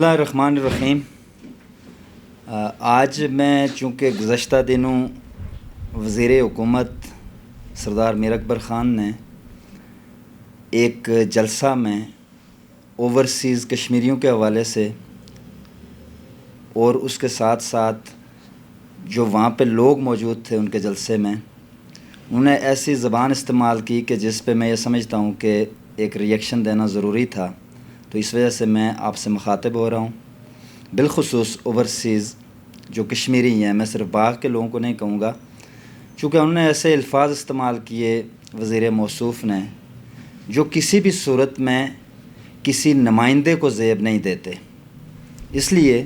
اللہ الرحمن الرحیم۔ آج میں چونکہ گزشتہ دنوں وزیر حکومت سردار میر اکبر خان نے ایک جلسہ میں اوورسیز کشمیریوں کے حوالے سے اور اس کے ساتھ ساتھ جو وہاں پہ لوگ موجود تھے ان کے جلسے میں انہوں نے ایسی زبان استعمال کی کہ جس پہ میں یہ سمجھتا ہوں کہ ایک ریئیکشن دینا ضروری تھا، تو اس وجہ سے میں آپ سے مخاطب ہو رہا ہوں، بالخصوص اوورسیز جو کشمیری ہیں۔ میں صرف باغ کے لوگوں کو نہیں کہوں گا، چونکہ انہوں نے ایسے الفاظ استعمال کیے وزیر موصوف نے جو کسی بھی صورت میں کسی نمائندے کو زیب نہیں دیتے، اس لیے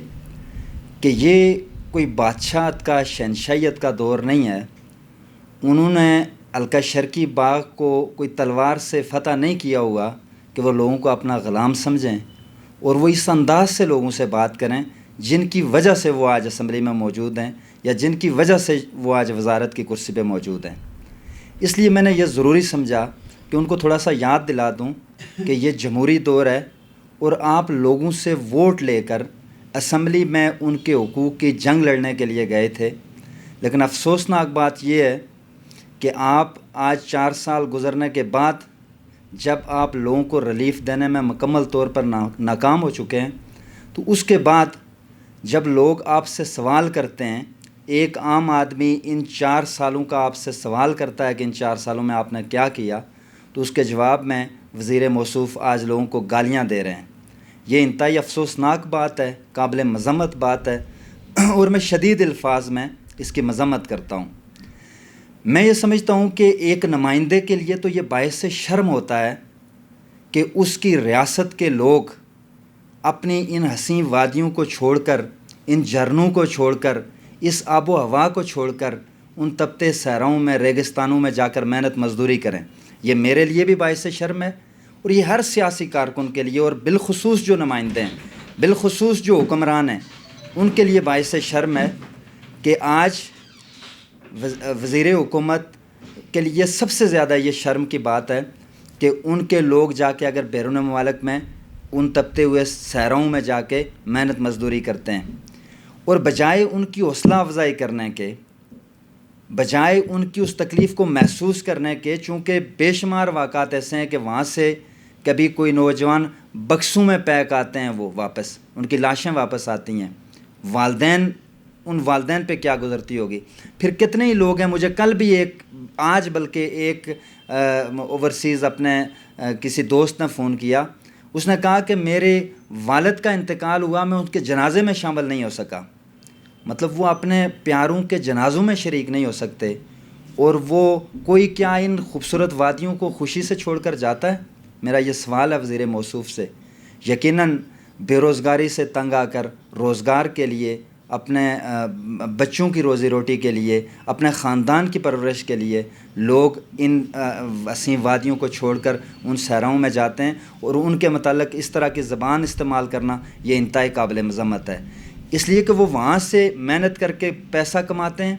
کہ یہ کوئی بادشاہت کا شہنشاہیت کا دور نہیں ہے۔ انہوں نے حلقہ شرقی باغ کو کوئی تلوار سے فتح نہیں کیا ہوا کہ وہ لوگوں کو اپنا غلام سمجھیں اور وہ اس انداز سے لوگوں سے بات کریں جن کی وجہ سے وہ آج اسمبلی میں موجود ہیں یا جن کی وجہ سے وہ آج وزارت کی کرسی پہ موجود ہیں۔ اس لیے میں نے یہ ضروری سمجھا کہ ان کو تھوڑا سا یاد دلا دوں کہ یہ جمہوری دور ہے اور آپ لوگوں سے ووٹ لے کر اسمبلی میں ان کے حقوق کی جنگ لڑنے کے لیے گئے تھے، لیکن افسوسناک بات یہ ہے کہ آپ آج 4 سال گزرنے کے بعد جب آپ لوگوں کو ریلیف دینے میں مکمل طور پر ناکام ہو چکے ہیں، تو اس کے بعد جب لوگ آپ سے سوال کرتے ہیں، ایک عام آدمی ان 4 سالوں کا آپ سے سوال کرتا ہے کہ ان 4 سالوں میں آپ نے کیا کیا، تو اس کے جواب میں وزیر موصوف آج لوگوں کو گالیاں دے رہے ہیں۔ یہ انتہائی افسوسناک بات ہے، قابل مذمت بات ہے، اور میں شدید الفاظ میں اس کی مذمت کرتا ہوں۔ میں یہ سمجھتا ہوں کہ ایک نمائندے کے لیے تو یہ باعث شرم ہوتا ہے کہ اس کی ریاست کے لوگ اپنی ان حسین وادیوں کو چھوڑ کر، ان جھرنوں کو چھوڑ کر، اس آب و ہوا کو چھوڑ کر ان تپتے صحراؤں میں، ریگستانوں میں جا کر محنت مزدوری کریں۔ یہ میرے لیے بھی باعث شرم ہے اور یہ ہر سیاسی کارکن کے لیے، اور بالخصوص جو نمائندے ہیں، بالخصوص جو حکمران ہیں، ان کے لیے باعث شرم ہے کہ آج وزیر حکومت کے لیے سب سے زیادہ یہ شرم کی بات ہے کہ ان کے لوگ جا کے اگر بیرون ممالک میں ان تپتے ہوئے صحراؤں میں جا کے محنت مزدوری کرتے ہیں، اور بجائے ان کی حوصلہ افزائی کرنے کے، بجائے ان کی اس تکلیف کو محسوس کرنے کے، چونکہ بے شمار واقعات ایسے ہیں کہ وہاں سے کبھی کوئی نوجوان بکسوں میں پیک آتے ہیں، وہ واپس ان کی لاشیں واپس آتی ہیں، ان والدین پہ کیا گزرتی ہوگی۔ پھر کتنے ہی لوگ ہیں، مجھے کل بھی آج بلکہ ایک اوورسیز اپنے کسی دوست نے فون کیا، اس نے کہا کہ میرے والد کا انتقال ہوا، میں ان کے جنازے میں شامل نہیں ہو سکا۔ مطلب وہ اپنے پیاروں کے جنازوں میں شریک نہیں ہو سکتے، اور وہ کوئی کیا ان خوبصورت وادیوں کو خوشی سے چھوڑ کر جاتا ہے؟ میرا یہ سوال ہے وزیر موصوف سے۔ یقیناً بے روزگاری سے تنگ آ کر روزگار کے لیے، اپنے بچوں کی روزی روٹی کے لیے، اپنے خاندان کی پرورش کے لیے لوگ ان وسیع وادیوں کو چھوڑ کر ان صحراؤں میں جاتے ہیں، اور ان کے متعلق اس طرح کی زبان استعمال کرنا یہ انتہائی قابل مذمت ہے، اس لیے کہ وہ وہاں سے محنت کر کے پیسہ کماتے ہیں،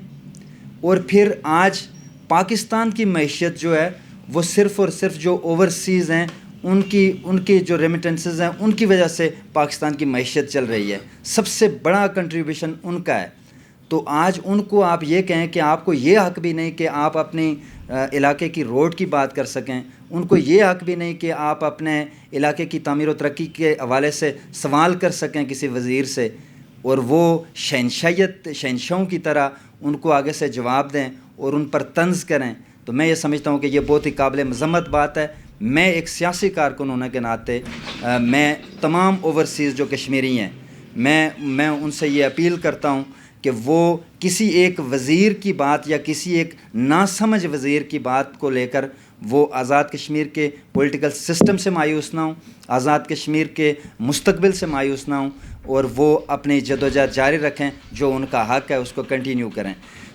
اور پھر آج پاکستان کی معیشت جو ہے وہ صرف اور صرف جو اوورسیز ہیں ان کی جو ریمیٹنسز ہیں ان کی وجہ سے پاکستان کی معیشت چل رہی ہے، سب سے بڑا کنٹریبیوشن ان کا ہے۔ تو آج ان کو آپ یہ کہیں کہ آپ کو یہ حق بھی نہیں کہ آپ اپنی علاقے کی روڈ کی بات کر سکیں، ان کو یہ حق بھی نہیں کہ آپ اپنے علاقے کی تعمیر و ترقی کے حوالے سے سوال کر سکیں کسی وزیر سے، اور وہ شہنشاہوں کی طرح ان کو آگے سے جواب دیں اور ان پر طنز کریں، تو میں یہ سمجھتا ہوں کہ یہ بہت ہی قابل مذمت بات ہے۔ میں ایک سیاسی کارکن ہونے کے ناطے میں تمام اوورسیز جو کشمیری ہیں، میں ان سے یہ اپیل کرتا ہوں کہ وہ کسی ایک وزیر کی بات یا کسی ایک ناسمجھ وزیر کی بات کو لے کر وہ آزاد کشمیر کے پولیٹیکل سسٹم سے مایوس نہ ہوں، آزاد کشمیر کے مستقبل سے مایوس نہ ہوں، اور وہ اپنی جدوجہد جاری رکھیں، جو ان کا حق ہے اس کو کنٹینیو کریں۔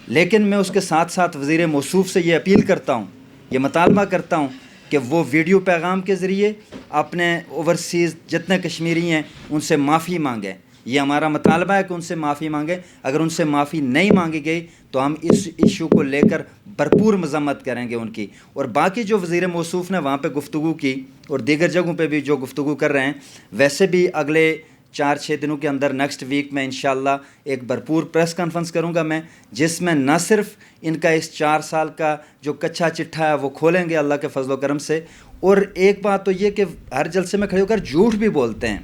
لیکن میں اس کے ساتھ ساتھ وزیر موصوف سے یہ اپیل کرتا ہوں، یہ مطالبہ کرتا ہوں کہ وہ ویڈیو پیغام کے ذریعے اپنے اوورسیز جتنے کشمیری ہیں ان سے معافی مانگیں۔ یہ ہمارا مطالبہ ہے کہ ان سے معافی مانگیں۔ اگر ان سے معافی نہیں مانگی گئی تو ہم اس ایشو کو لے کر بھرپور مذمت کریں گے ان کی۔ اور باقی جو وزیر موصوف نے وہاں پہ گفتگو کی اور دیگر جگہوں پہ بھی جو گفتگو کر رہے ہیں، ویسے بھی اگلے 4-6 دنوں کے اندر نیکسٹ ویک میں انشاءاللہ ایک بھرپور پریس کانفرنس کروں گا میں، جس میں نہ صرف ان کا اس 4 سال کا جو کچھا چٹھا ہے وہ کھولیں گے اللہ کے فضل و کرم سے، اور ایک بات تو یہ کہ ہر جلسے میں کھڑے ہو کر جھوٹ بھی بولتے ہیں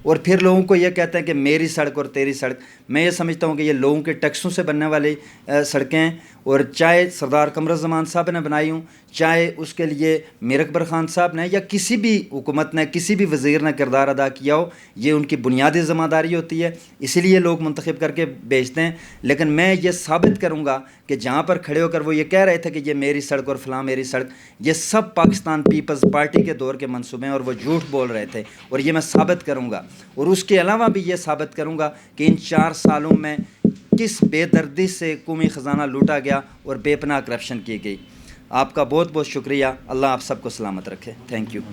اور پھر لوگوں کو یہ کہتے ہیں کہ میری سڑک اور تیری سڑک. میں یہ سمجھتا ہوں کہ یہ لوگوں کے ٹیکسوں سے بننے والی سڑکیں ہیں، اور چاہے سردار قمر الزمان صاحب نے بنائی ہوں، چاہے اس کے لیے میر اکبر خان صاحب نے یا کسی بھی حکومت نے، کسی بھی وزیر نے کردار ادا کیا ہو، یہ ان کی بنیادی ذمہ داری ہوتی ہے، اسی لیے لوگ منتخب کر کے بھیجتے ہیں. لیکن میں یہ ثابت کروں گا کہ جہاں پر کھڑے ہو کر وہ یہ کہہ رہے تھے کہ یہ میری سڑک اور فلاں میری سڑک، یہ سب پاکستان پیپلز پارٹی کے دور کے منصوبے ہیں اور وہ جھوٹ بول رہے تھے، اور یہ میں ثابت کروں گا. اور اس کے علاوہ بھی یہ ثابت کروں گا کہ ان 4 سالوں میں کس بے دردی سے قومی خزانہ لوٹا گیا اور بے پناہ کرپشن کی گئی. آپ کا بہت بہت شکریہ. اللہ آپ سب کو سلامت رکھے. Thank you.